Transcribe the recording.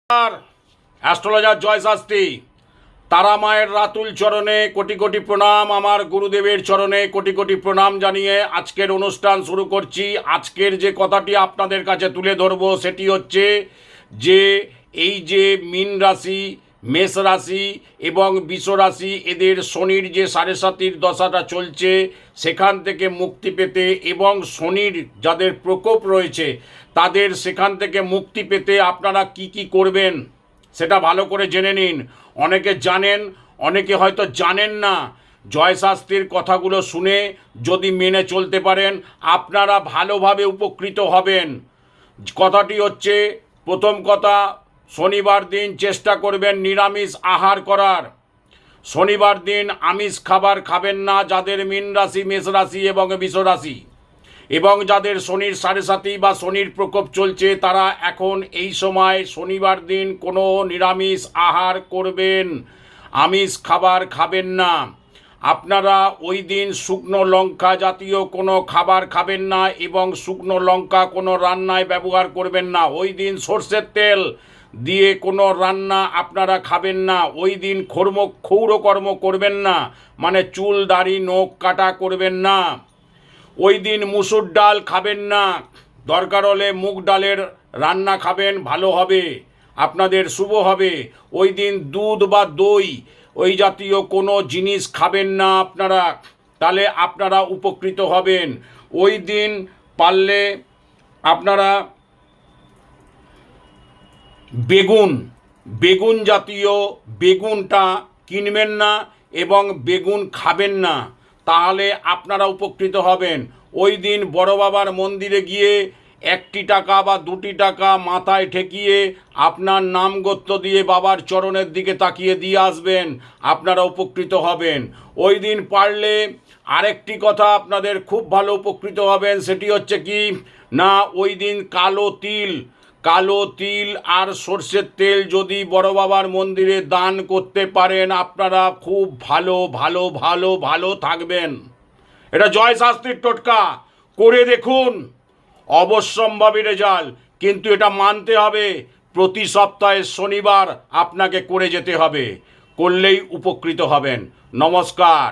Astrologer জয় শাস্ত্রী। তারা মায়ের রাতুল চরণে কোটি কোটি প্রণাম, আমার গুরুদেবের চরণে কোটি কোটি প্রণাম জানিয়ে আজকের অনুষ্ঠান শুরু করছি। আজকের যে কথাটি আপনাদের কাছে তুলে ধরব সেটি হচ্ছে যে এই যে মীন রাশি, মেষ রাশি এবং বৃষ রাশি, এদের শনির যে ৭.৫ দশাটা চলছে সেখান থেকে মুক্তি পেতে এবং শনির যাদের প্রকোপ রয়েছে তাদের সেখান থেকে মুক্তি পেতে আপনারা কি কি করবেন সেটা ভালো করে জেনে নিন। অনেকে জানেন, অনেকে হয়তো জানেন না। জয় শাস্ত্রীর কথাগুলো শুনে যদি মেনে চলতে পারেন আপনারা ভালোভাবে উপকৃত হবেন। কথাটি হচ্ছে, প্রথম কথা, শনিবার দিন চেষ্টা করবেন নিরামিষ আহার করার। শনিবার দিন আমিষ খাবার খাবেন না যাদের মীন রাশি, মেষ রাশি এবং বৃষ রাশি, এবং যাদের শনির ৭.৫ বা শনির প্রকোপ চলছে তারা এখন এই সময় শনিবার দিন কোনো নিরামিষ আহার করবেন, আমিষ খাবার খাবেন না। আপনারা ওই দিন শুকনো লঙ্কা জাতীয় কোনো খাবার খাবেন না এবং শুকনো লঙ্কা কোনো রান্নায় ব্যবহার করবেন না। ওই দিন সর্ষের তেল দিয়ে কোনো রান্না আপনারা খাবেন না। ওই দিন ক্ষৌরকর্ম করবেন না, মানে চুল দাড়ি নখ কাটা করবেন না। ওই দিন মুসুর ডাল খাবেন না, দরকার হলে মুগ ডালের রান্না খাবেন, ভালো হবে, আপনাদের শুভ হবে। ওই দিন দুধ বা দই ওই জাতীয় কোনো জিনিস খাবেন না আপনারা, তাহলে আপনারা উপকৃত হবেন। ওই দিন পারলে আপনারা বেগুন জাতীয় বেগুনটা কিনবেন না এবং বেগুন খাবেন না, তাহলে আপনারা উপকৃত হবেন। ওই দিন বড় বাবার মন্দিরে গিয়ে 1 টাকা বা 2 টাকা মাথায় ঠেকিয়ে আপনার নাম গোত্র দিয়ে বাবার চরণের দিকে তাকিয়ে দিয়ে আসবেন, আপনারা উপকৃত হবেন। ওই দিন পারলে আরেকটি কথা আপনাদের খুব ভালো উপকৃত হবেন, সেটি হচ্ছে কি না, ওই দিন কালো তিল আর সর্ষের তেল যদি বড় বাবার মন্দিরে দান করতে পারেন আপনারা খুব ভালো ভালো ভালো ভালো থাকবেন। এটা জয় শাস্ত্রীর টোটকা, করে দেখুন, অবশ্যম্ভাবী রেজাল্ট। কিন্তু এটা মানতে হবে প্রতি সপ্তাহে শনিবার আপনাকে করে যেতে হবে, করলেই উপকৃত হবেন। নমস্কার।